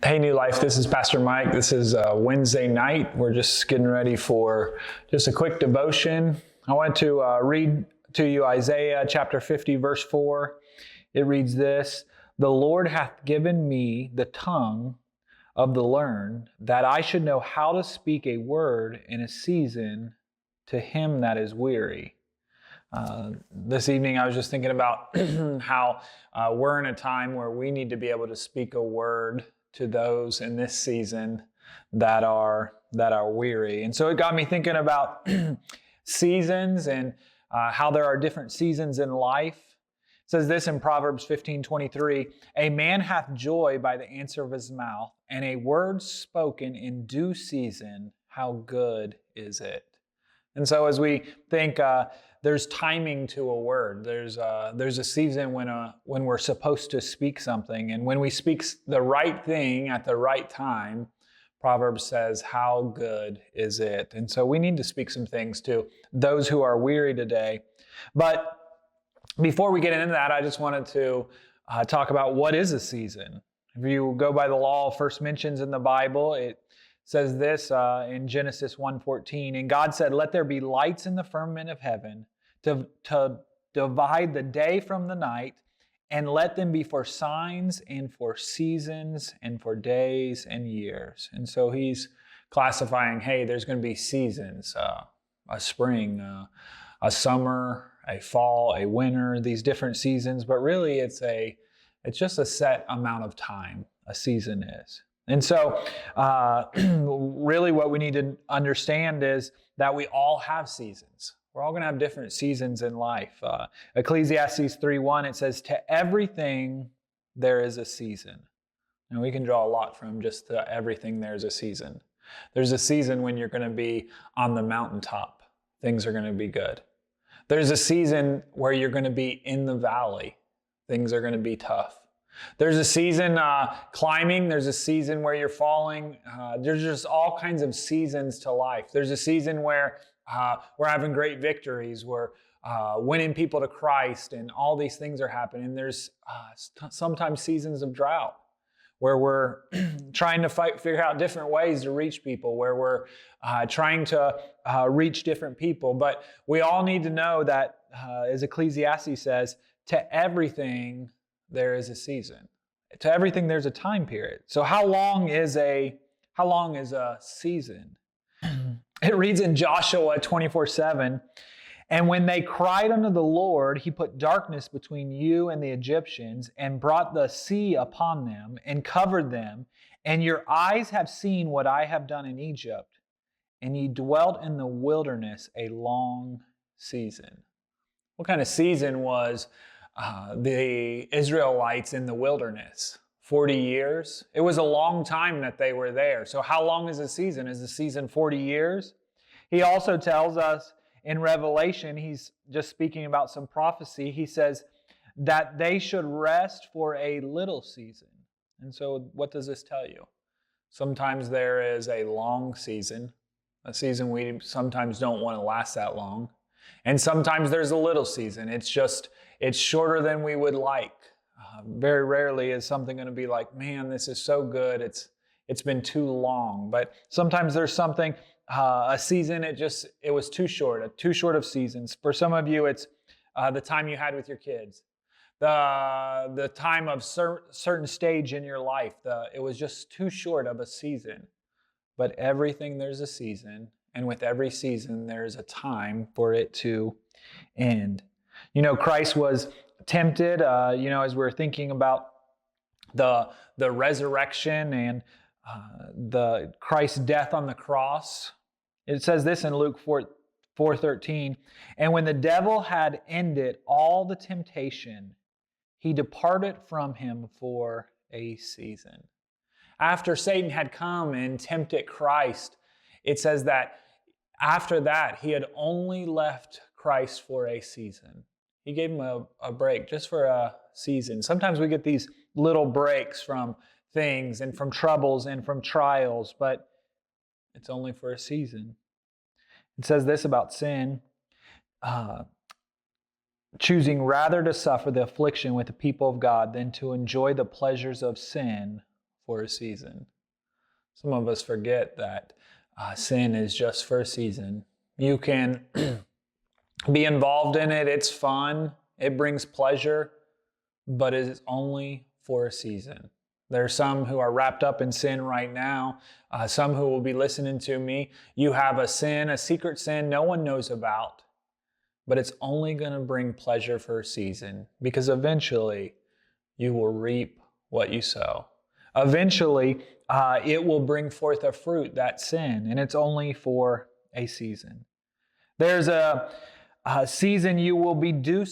Hey, New Life, this is Pastor Mike. This is Wednesday night. We're just getting ready for just a quick devotion. I want to read to you Isaiah chapter 50, verse 4. It reads this: "The Lord hath given me the tongue of the learned, that I should know how to speak a word in a season to him that is weary." This evening, I was just thinking about how we're in a time where we need to be able to speak a word to those in this season that are weary. And so it got me thinking about seasons and how there are different seasons in life. It says this in Proverbs 15:23, "A man hath joy by the answer of his mouth, and a word spoken in due season, how good is it?" And so as we think, there's timing to a word. There's a season when we're supposed to speak something, and when we speak the right thing at the right time, Proverbs says, "How good is it?" And so we need to speak some things to those who are weary today. But before we get into that, I just wanted to talk about what is a season. If you go by the law of first mentions in the Bible, it says this in Genesis 1:14, "And God said, Let there be lights in the firmament of heaven to divide the day from the night, and let them be for signs and for seasons and for days and years." And so he's classifying, hey, there's going to be seasons, a spring, a summer, a fall, a winter, these different seasons. But really it's just a set amount of time a season is. And so really what we need to understand is that we all have seasons. We're all going to have different seasons in life. Ecclesiastes 3:1, it says, "To everything there is a season." And we can draw a lot from just everything there's a season. There's a season when you're going to be on the mountaintop. Things are going to be good. There's a season where you're going to be in the valley. Things are going to be tough. There's a season climbing. There's a season where you're falling. There's just all kinds of seasons to life. There's a season where we're having great victories. We're winning people to Christ, and all these things are happening. There's sometimes seasons of drought where we're trying to figure out different ways to reach people, where we're trying to reach different people. But we all need to know that, as Ecclesiastes says, to everything there is a season. To everything there's a time period. So how long is a season? It reads in Joshua 24:7, "And when they cried unto the Lord, he put darkness between you and the Egyptians, and brought the sea upon them, and covered them. And your eyes have seen what I have done in Egypt, and ye dwelt in the wilderness a long season." What kind of season was the Israelites in the wilderness? 40 years. It was a long time that they were there. So how long is a season? Is the season 40 years? He also tells us in Revelation, he's just speaking about some prophecy. He says that they should rest for a little season. And so what does this tell you? Sometimes there is a long season, a season we sometimes don't want to last that long. And sometimes there's a little season. It's shorter than we would like. Very rarely is something going to be like, man, this is so good. It's been too long. But sometimes there's something, a season, it was too short of seasons. For some of you, it's the time you had with your kids, the time of certain stage in your life. It was just too short of a season. But everything there's a season, and with every season there's a time for it to end. You know, Christ was tempted, as we're thinking about the resurrection and the Christ's death on the cross. It says this in Luke 4:13, "And when the devil had ended all the temptation, he departed from him for a season." After Satan had come and tempted Christ, it says that after that, he had only left Christ for a season. He gave him a break just for a season. Sometimes we get these little breaks from things and from troubles and from trials, but it's only for a season. It says this about sin, choosing rather to suffer the affliction with the people of God than to enjoy the pleasures of sin for a season. Some of us forget that sin is just for a season. You can be involved in it. It's fun. It brings pleasure, but it is only for a season. There are some who are wrapped up in sin right now, some who will be listening to me. You have a sin, a secret sin no one knows about, but it's only going to bring pleasure for a season, because eventually you will reap what you sow. Eventually, it will bring forth a fruit, that sin, and it's only for a season. There's a season you will be due